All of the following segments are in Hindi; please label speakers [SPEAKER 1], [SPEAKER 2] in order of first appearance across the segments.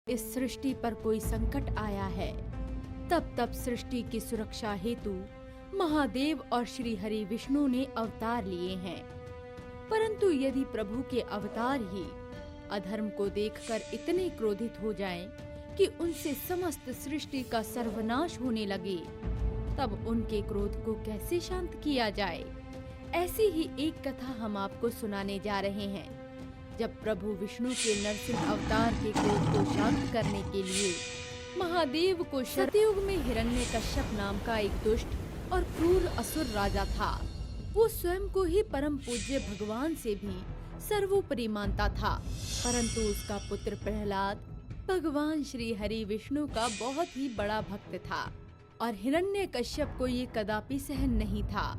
[SPEAKER 1] इस सृष्टि पर कोई संकट आया है, तब सृष्टि की सुरक्षा हेतु महादेव और श्री हरि विष्णु ने अवतार लिए हैं। परंतु यदि प्रभु के अवतार ही अधर्म को देखकर इतने क्रोधित हो जाएं कि उनसे समस्त सृष्टि का सर्वनाश होने लगे, तब उनके क्रोध को कैसे शांत किया जाए? ऐसी ही एक कथा हम आपको सुनाने जा रहे हैं। जब प्रभु विष्णु के नरसिंह अवतार के क्रोध को शांत करने के लिए महादेव को सतयुग में हिरण्यकश्यप नाम का एक दुष्ट और क्रूर असुर राजा था। वो स्वयं को ही परम पूज्य भगवान से भी सर्वोपरि मानता था, परंतु उसका पुत्र प्रहलाद भगवान श्री हरि विष्णु का बहुत ही बड़ा भक्त था और हिरण्यकश्यप को ये कदापि सहन नहीं था।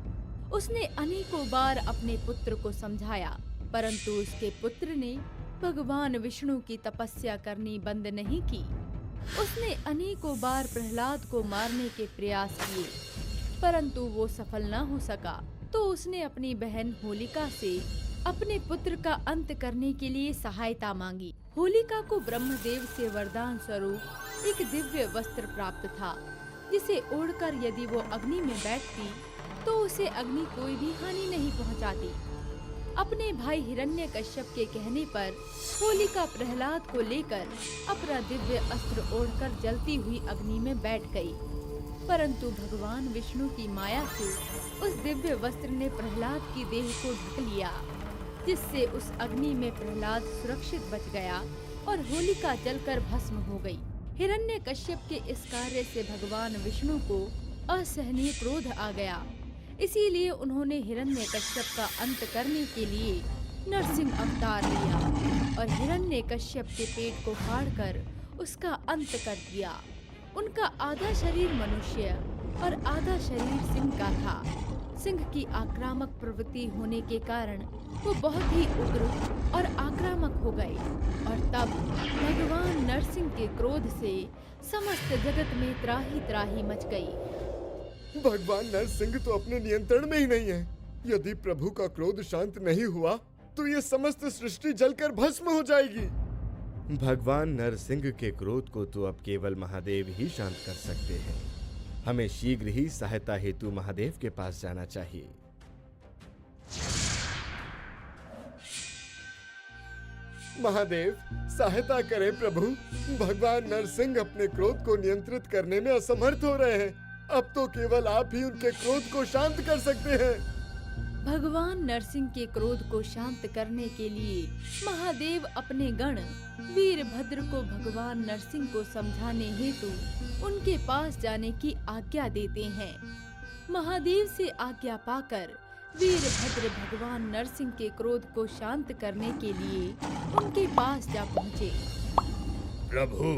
[SPEAKER 1] उसने अनेकों बार अपने पुत्र को समझाया, परंतु उसके पुत्र ने भगवान विष्णु की तपस्या करनी बंद नहीं की। उसने अनेकों बार प्रहलाद को मारने के प्रयास किए, परंतु वो सफल न हो सका। तो उसने अपनी बहन होलिका से अपने पुत्र का अंत करने के लिए सहायता मांगी। होलिका को ब्रह्मदेव से वरदान स्वरूप एक दिव्य वस्त्र प्राप्त था, जिसे ओढ़कर यदि वो अग्नि में बैठती तो उसे अग्नि कोई भी हानि नहीं पहुंचाती। अपने भाई हिरण्यकश्यप के कहने पर होलिका प्रहलाद को लेकर अपना दिव्य अस्त्र ओढ़कर जलती हुई अग्नि में बैठ गई, परंतु भगवान विष्णु की माया से उस दिव्य वस्त्र ने प्रहलाद की देह को ढक लिया, जिससे उस अग्नि में प्रहलाद सुरक्षित बच गया और होलिका जलकर भस्म हो गई। हिरण्यकश्यप के इस कार्य से भगवान विष्णु को असहनीय क्रोध आ गया, इसीलिए उन्होंने हिरण्यकश्यप का अंत करने के लिए नरसिंह अवतार लिया और हिरण्यकश्यप के पेट को फाड़कर उसका अंत कर दिया। उनका आधा शरीर मनुष्य और आधा शरीर सिंह का था। सिंह की आक्रामक प्रवृत्ति होने के कारण वो बहुत ही उग्र और आक्रामक हो गए और तब भगवान नरसिंह के क्रोध से समस्त जगत में त्राही त्राही मच गई।
[SPEAKER 2] भगवान नरसिंह तो अपने नियंत्रण में ही नहीं है। यदि प्रभु का क्रोध शांत नहीं हुआ तो ये समस्त सृष्टि जलकर भस्म हो जाएगी।
[SPEAKER 3] भगवान नरसिंह के क्रोध को तो अब केवल महादेव ही शांत कर सकते हैं। हमें शीघ्र ही सहायता हेतु महादेव के पास जाना चाहिए।
[SPEAKER 2] महादेव सहायता करें प्रभु। भगवान नरसिंह अपने क्रोध को नियंत्रित करने में असमर्थ हो रहे हैं। अब तो केवल आप ही उनके क्रोध को शांत कर सकते हैं।
[SPEAKER 1] भगवान नरसिंह के क्रोध को शांत करने के लिए महादेव अपने गण वीरभद्र को भगवान नरसिंह को समझाने हेतु उनके पास जाने की आज्ञा देते हैं। महादेव से आज्ञा पाकर वीरभद्र भगवान नरसिंह के क्रोध को शांत करने के लिए उनके पास जा पहुँचे।
[SPEAKER 3] प्रभु,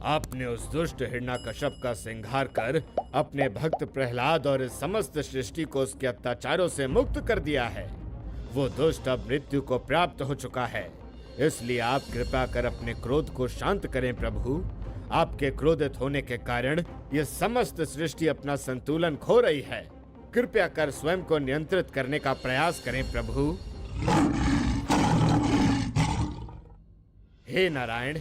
[SPEAKER 3] आपने उस दुष्ट हिरण्यकश्यप का संहार कर अपने भक्त प्रहलाद और इस समस्त सृष्टि को उसके अत्याचारों से मुक्त कर दिया है। वो दुष्ट अब मृत्यु को प्राप्त हो चुका है, इसलिए आप कृपा कर अपने क्रोध को शांत करें प्रभु। आपके क्रोधित होने के कारण ये समस्त सृष्टि अपना संतुलन खो रही है। कृपया कर स्वयं को नियंत्रित करने का प्रयास करें प्रभु। हे नारायण,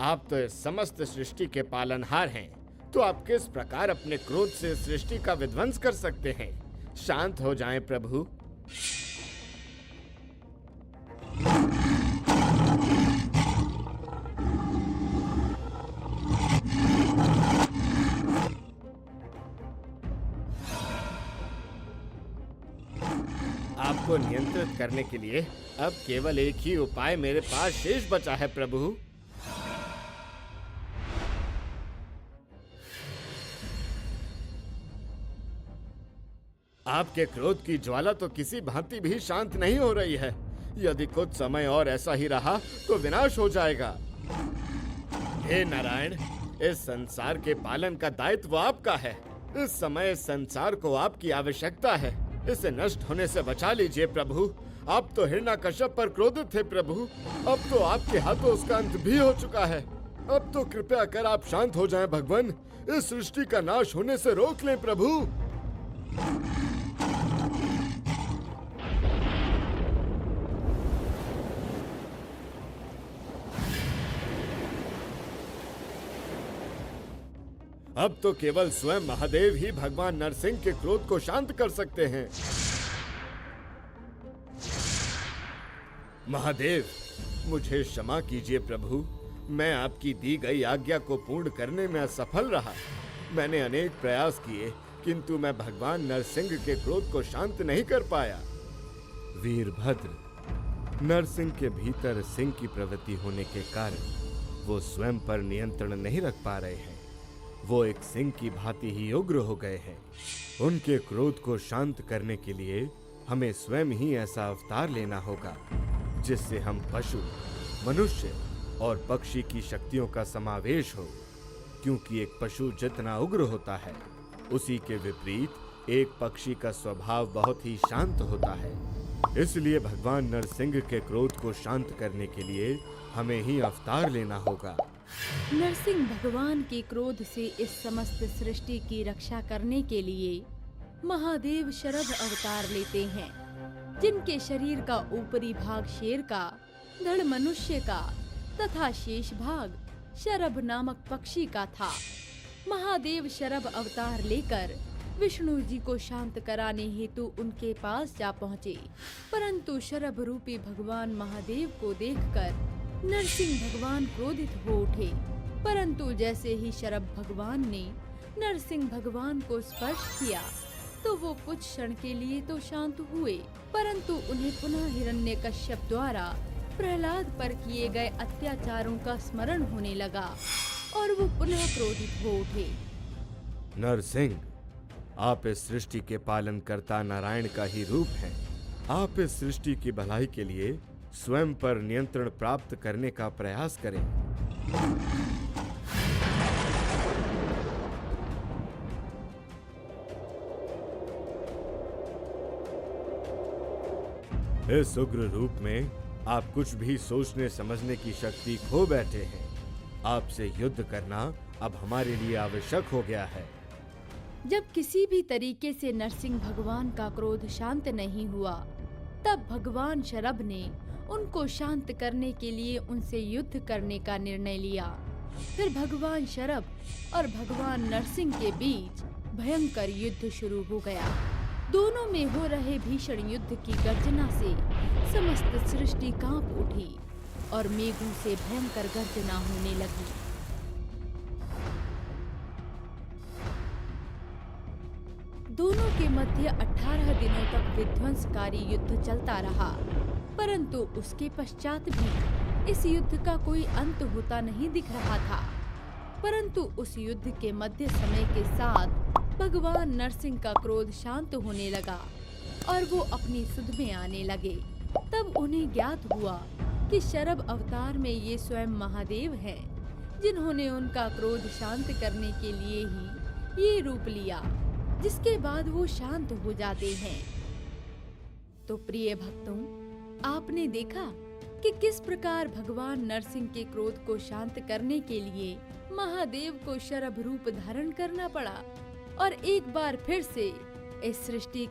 [SPEAKER 3] आप तो इस समस्त सृष्टि के पालनहार हैं, तो आप किस प्रकार अपने क्रोध से सृष्टि का विध्वंस कर सकते हैं? शांत हो जाएं प्रभु। आपको नियंत्रित करने के लिए अब केवल एक ही उपाय मेरे पास शेष बचा है प्रभु। आपके क्रोध की ज्वाला तो किसी भांति भी शांत नहीं हो रही है। यदि कुछ समय और ऐसा ही रहा तो विनाश हो जाएगा। हे नारायण, इस संसार के पालन का दायित्व आपका है। इस समय इस संसार को आपकी आवश्यकता है। इसे नष्ट होने से बचा लीजिए प्रभु। आप तो हिरण्यकश्यप पर क्रोधित थे प्रभु, अब तो आपके हाथों उसका अंत भी हो चुका है। अब तो कृपया कर आप शांत हो जाएं भगवान। इस सृष्टि का नाश होने से रोक लें प्रभु। अब तो केवल स्वयं महादेव ही भगवान नरसिंह के क्रोध को शांत कर सकते हैं। महादेव, मुझे क्षमा कीजिए प्रभु, मैं आपकी दी गई आज्ञा को पूर्ण करने में असफल रहा। मैंने अनेक प्रयास किए, किंतु मैं भगवान नरसिंह के क्रोध को शांत नहीं कर पाया। वीरभद्र, नरसिंह के भीतर सिंह की प्रवृत्ति होने के कारण वो स्वयं पर नियंत्रण नहीं रख पा रहे हैं। वो एक सिंह की भांति ही उग्र हो गए हैं। उनके क्रोध को शांत करने के लिए हमें स्वयं ही ऐसा अवतार लेना होगा जिससे हम पशु, मनुष्य और पक्षी की शक्तियों का समावेश हो। क्योंकि एक पशु जितना उग्र होता है, उसी के विपरीत एक पक्षी का स्वभाव बहुत ही शांत होता है। इसलिए भगवान नरसिंह के क्रोध को शांत करने के लिए हमें ही अवतार लेना होगा।
[SPEAKER 1] नरसिंह भगवान के क्रोध से इस समस्त सृष्टि की रक्षा करने के लिए महादेव शरभ अवतार लेते हैं, जिनके शरीर का ऊपरी भाग शेर का, धड़ मनुष्य का तथा शेष भाग शरभ नामक पक्षी का था। महादेव शरभ अवतार लेकर विष्णु जी को शांत कराने हेतु उनके पास जा पहुँचे, परंतु शरभ रूपी भगवान महादेव को देखकर नरसिंह भगवान क्रोधित हो उठे। परंतु जैसे ही शरभ भगवान ने नरसिंह भगवान को स्पर्श किया तो वो कुछ क्षण के लिए तो शांत हुए, परंतु उन्हें पुनः हिरण्यकश्यप द्वारा प्रहलाद पर किए गए अत्याचारों का स्मरण होने लगा और वो पुनः क्रोधित हो उठे।
[SPEAKER 3] नरसिंह, आप इस सृष्टि के पालनकर्ता नारायण का ही रूप हैं। आप इस सृष्टि की भलाई के लिए स्वयं पर नियंत्रण प्राप्त करने का प्रयास करें। इस उग्र रूप में आप कुछ भी सोचने समझने की शक्ति खो बैठे हैं। आपसे युद्ध करना अब हमारे लिए आवश्यक हो गया है।
[SPEAKER 1] जब किसी भी तरीके से नरसिंह भगवान का क्रोध शांत नहीं हुआ, तब भगवान शरभ ने उनको शांत करने के लिए उनसे युद्ध करने का निर्णय लिया। फिर भगवान शरभ और भगवान नरसिंह के बीच भयंकर युद्ध शुरू हो गया। दोनों में हो रहे भीषण युद्ध की गर्जना से समस्त सृष्टि कांप उठी और मेघों से भयंकर गर्जना होने लगी। दोनों के मध्य 18 दिनों तक विध्वंसकारी युद्ध चलता रहा, परंतु उसके पश्चात भी इस युद्ध का कोई अंत होता नहीं दिख रहा था। परंतु उस युद्ध के मध्य समय के साथ भगवान नरसिंह का क्रोध शांत होने लगा और वो अपनी सुध में आने लगे। तब उन्हें ज्ञात हुआ कि शरभ अवतार में ये स्वयं महादेव हैं, जिन्होंने उनका क्रोध शांत करने के लिए ही ये रूप लिया, जिसके बाद वो शांत हो जाते हैं। तो प्रिय भक्तों, आपने देखा कि किस प्रकार भगवान नरसिंह के क्रोध को शांत करने के लिए महादेव को शरभ रूप धारण करना पड़ा और एक बार फिर से इस सृष्टि